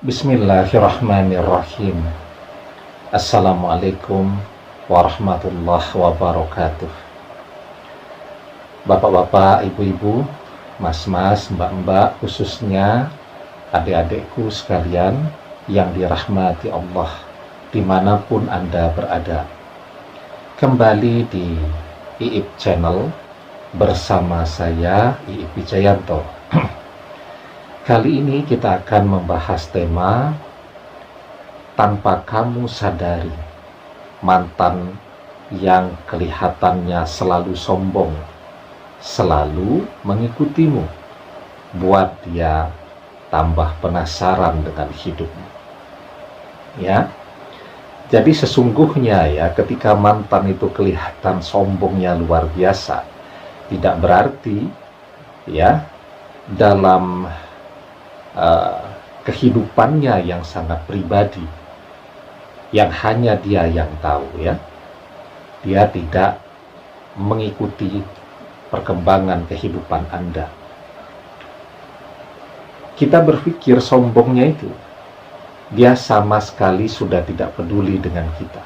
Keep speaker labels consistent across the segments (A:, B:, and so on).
A: Bismillahirrahmanirrahim. Assalamualaikum warahmatullahi wabarakatuh. Bapak-bapak, ibu-ibu, mas-mas, mbak-mbak, khususnya adik-adikku sekalian yang dirahmati Allah dimanapun Anda berada. Kembali di IIP Channel bersama saya, IIP Wijayanto. Kali ini kita akan membahas tema tanpa kamu sadari, mantan yang kelihatannya selalu sombong, selalu mengikutimu, buat dia tambah penasaran dengan hidupmu. Ya, jadi sesungguhnya ya, ketika mantan itu kelihatan sombongnya luar biasa, tidak berarti ya dalam kehidupannya yang sangat pribadi, yang hanya dia yang tahu ya, dia tidak mengikuti perkembangan kehidupan Anda. Kita berpikir sombongnya itu, dia sama sekali sudah tidak peduli dengan kita.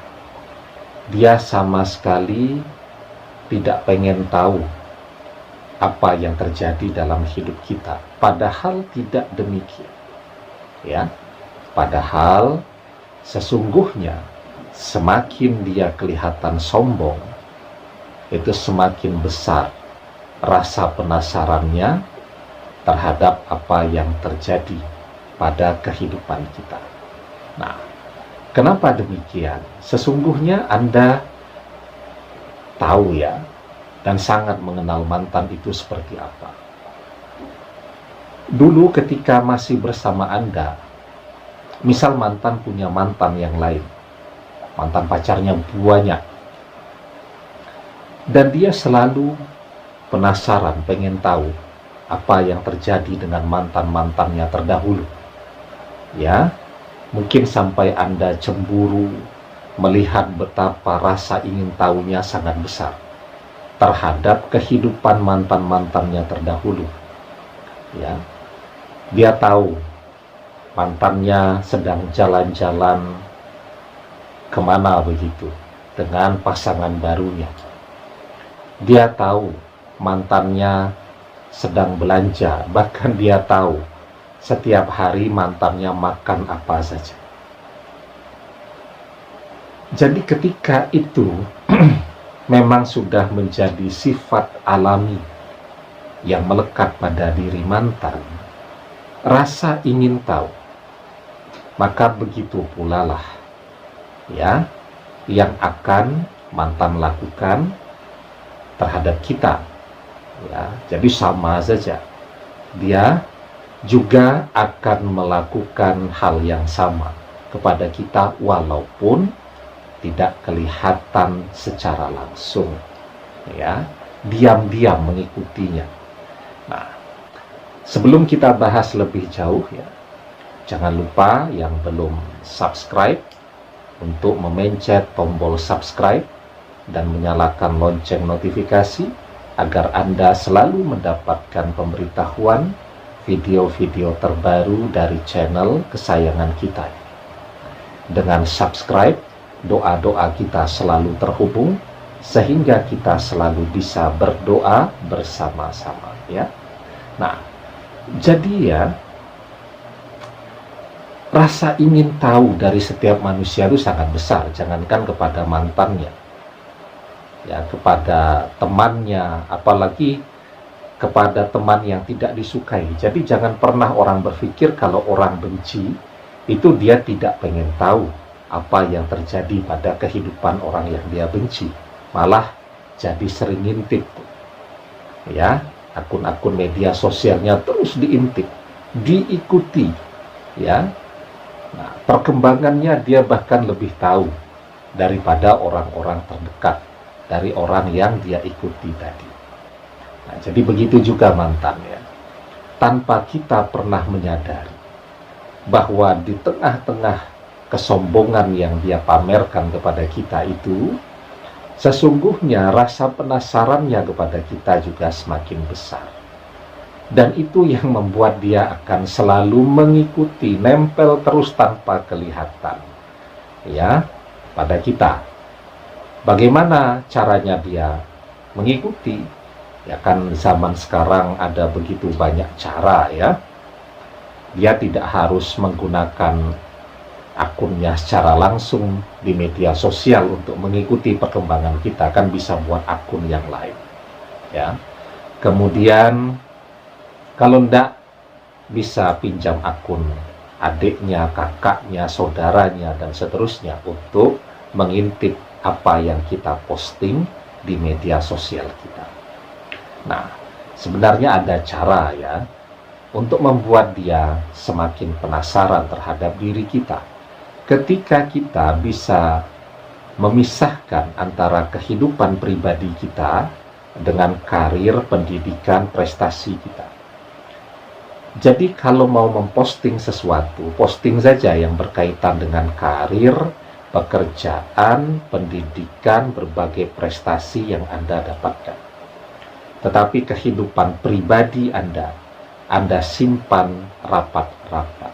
A: Dia sama sekali tidak pengen tahu apa yang terjadi dalam hidup kita. Padahal tidak demikian. Ya. Padahal sesungguhnya semakin dia kelihatan sombong, itu semakin besar rasa penasarannya terhadap apa yang terjadi pada kehidupan kita. Nah, kenapa demikian? Sesungguhnya Anda tahu ya, dan sangat mengenal mantan itu seperti apa. Dulu ketika masih bersama Anda, misal mantan punya mantan yang lain, mantan pacarnya banyak, dan dia selalu penasaran, pengen tahu apa yang terjadi dengan mantan-mantannya terdahulu. Ya, mungkin sampai Anda cemburu, melihat betapa rasa ingin tahunya sangat besar terhadap kehidupan mantan-mantannya terdahulu. Ya, dia tahu mantannya sedang jalan-jalan kemana begitu dengan pasangan barunya. Dia tahu mantannya sedang belanja, bahkan dia tahu setiap hari mantannya makan apa saja. Jadi ketika itu memang sudah menjadi sifat alami yang melekat pada diri mantan, rasa ingin tahu. Maka begitu pula lah ya yang akan mantan lakukan terhadap kita. Ya, jadi sama saja. Dia juga akan melakukan hal yang sama kepada kita walaupun tidak kelihatan secara langsung, ya, diam-diam mengikutinya. Nah, sebelum kita bahas lebih jauh ya, jangan lupa yang belum subscribe untuk memencet tombol subscribe dan menyalakan lonceng notifikasi agar Anda selalu mendapatkan pemberitahuan video-video terbaru dari channel kesayangan kita. Dengan subscribe, doa-doa kita selalu terhubung sehingga kita selalu bisa berdoa bersama-sama ya. Nah, jadi ya, rasa ingin tahu dari setiap manusia itu sangat besar, jangankan kepada mantannya ya, kepada temannya, apalagi kepada teman yang tidak disukai. Jadi jangan pernah orang berpikir kalau orang benci itu dia tidak pengen tahu apa yang terjadi pada kehidupan orang yang dia benci, malah jadi sering ngintip ya, akun-akun media sosialnya terus diintip, diikuti ya. Nah, perkembangannya dia bahkan lebih tahu daripada orang-orang terdekat, dari orang yang dia ikuti tadi. Nah, jadi begitu juga mantan ya, tanpa kita pernah menyadari bahwa di tengah-tengah kesombongan yang dia pamerkan kepada kita itu, sesungguhnya rasa penasarannya kepada kita juga semakin besar. Dan itu yang membuat dia akan selalu mengikuti, nempel terus tanpa kelihatan, ya, pada kita. Bagaimana caranya dia mengikuti? Ya kan zaman sekarang ada begitu banyak cara, ya. Dia tidak harus menggunakan akunnya secara langsung di media sosial untuk mengikuti perkembangan kita, kan bisa buat akun yang lain, ya. Kemudian kalau ndak, bisa pinjam akun adiknya, kakaknya, saudaranya, dan seterusnya untuk mengintip apa yang kita posting di media sosial kita. Nah, sebenarnya ada cara, ya, untuk membuat dia semakin penasaran terhadap diri kita. Ketika kita bisa memisahkan antara kehidupan pribadi kita dengan karir, pendidikan, prestasi kita. Jadi kalau mau memposting sesuatu, posting saja yang berkaitan dengan karir, pekerjaan, pendidikan, berbagai prestasi yang Anda dapatkan. Tetapi kehidupan pribadi Anda simpan rapat-rapat.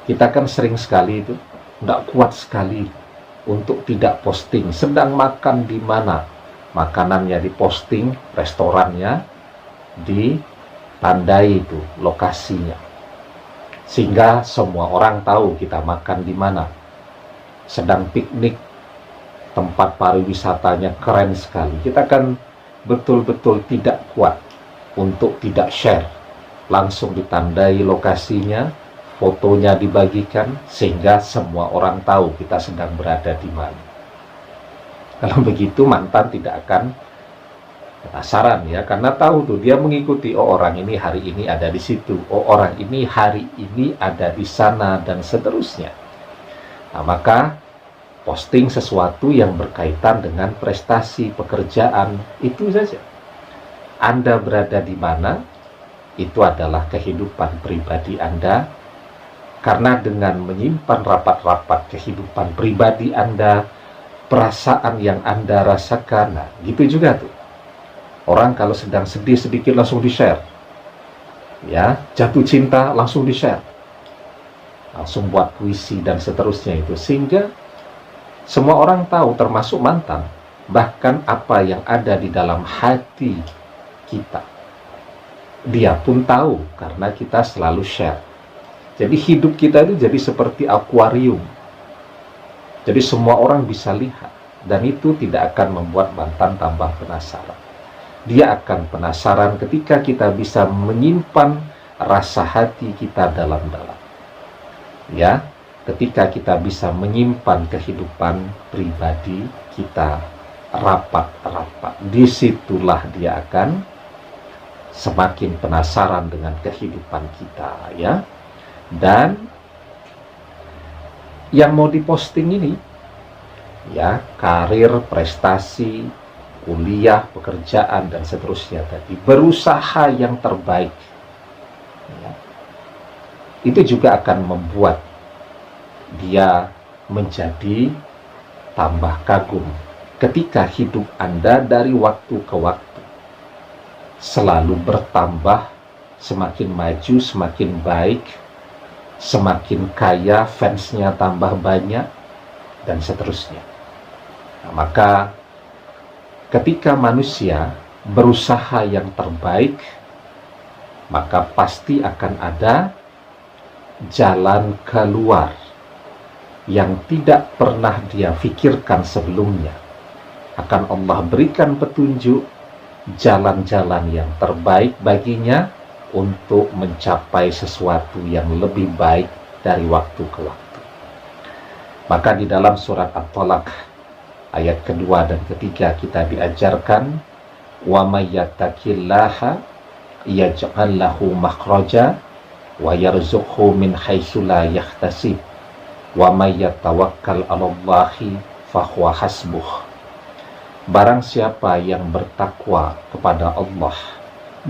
A: Kita kan sering sekali itu, tidak kuat sekali untuk tidak posting. Sedang makan di mana? Makanannya diposting, restorannya ditandai itu lokasinya, sehingga semua orang tahu kita makan di mana. Sedang piknik, tempat pariwisatanya keren sekali. Kita kan betul-betul tidak kuat untuk tidak share, langsung ditandai lokasinya, fotonya dibagikan, sehingga semua orang tahu kita sedang berada di mana. Kalau begitu mantan tidak akan penasaran, ya, karena tahu tuh dia mengikuti, oh orang ini hari ini ada di situ, oh orang ini hari ini ada di sana, dan seterusnya. Nah, maka posting sesuatu yang berkaitan dengan prestasi pekerjaan, itu saja. Anda berada di mana, itu adalah kehidupan pribadi Anda. Karena dengan menyimpan rapat-rapat kehidupan pribadi Anda, perasaan yang Anda rasakan, nah, gitu juga tuh. Orang kalau sedang sedih sedikit langsung di-share, ya, jatuh cinta langsung di-share, langsung buat puisi dan seterusnya itu, sehingga semua orang tahu, termasuk mantan, bahkan apa yang ada di dalam hati kita. Dia pun tahu karena kita selalu share. Jadi hidup kita itu jadi seperti akuarium. Jadi semua orang bisa lihat, dan itu tidak akan membuat mantan tambah penasaran. Dia akan penasaran ketika kita bisa menyimpan rasa hati kita dalam-dalam. Ya, ketika kita bisa menyimpan kehidupan pribadi kita rapat-rapat, disitulah dia akan semakin penasaran dengan kehidupan kita, ya. Dan yang mau diposting ini, ya, karir, prestasi, kuliah, pekerjaan, dan seterusnya tadi, berusaha yang terbaik, ya, itu juga akan membuat dia menjadi tambah kagum ketika hidup Anda dari waktu ke waktu selalu bertambah, semakin maju, semakin baik, semakin kaya, fansnya tambah banyak, dan seterusnya. Nah, maka ketika manusia berusaha yang terbaik, maka pasti akan ada jalan keluar yang tidak pernah dia pikirkan sebelumnya. Akan Allah berikan petunjuk jalan-jalan yang terbaik baginya untuk mencapai sesuatu yang lebih baik dari waktu ke waktu. Maka di dalam surat At-Talaq ayat kedua dan ketiga kita diajarkan, wa may yattaqillaha yaj'al lahu makhraja wa yarzuqhu min haitsu la yahtasib wa may yatawakkal 'alallahi fahuwa hasbuh. Barang siapa yang bertakwa kepada Allah,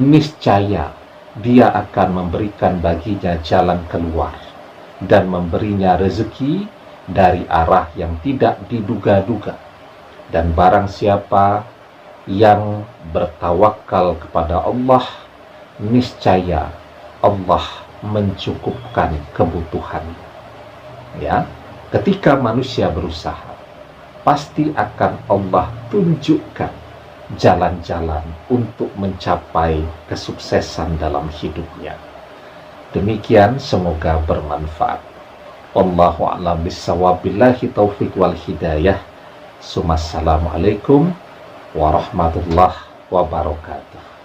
A: niscaya dia akan memberikan baginya jalan keluar dan memberinya rezeki dari arah yang tidak diduga-duga. Dan barang siapa yang bertawakal kepada Allah, niscaya Allah mencukupkan kebutuhannya. Ya, ketika manusia berusaha, pasti akan Allah tunjukkan jalan-jalan untuk mencapai kesuksesan dalam hidupnya. Demikian, semoga bermanfaat. Wallahu a'lam bishawab, billahi taufiq wal hidayah. Assalamualaikum warahmatullahi wabarakatuh.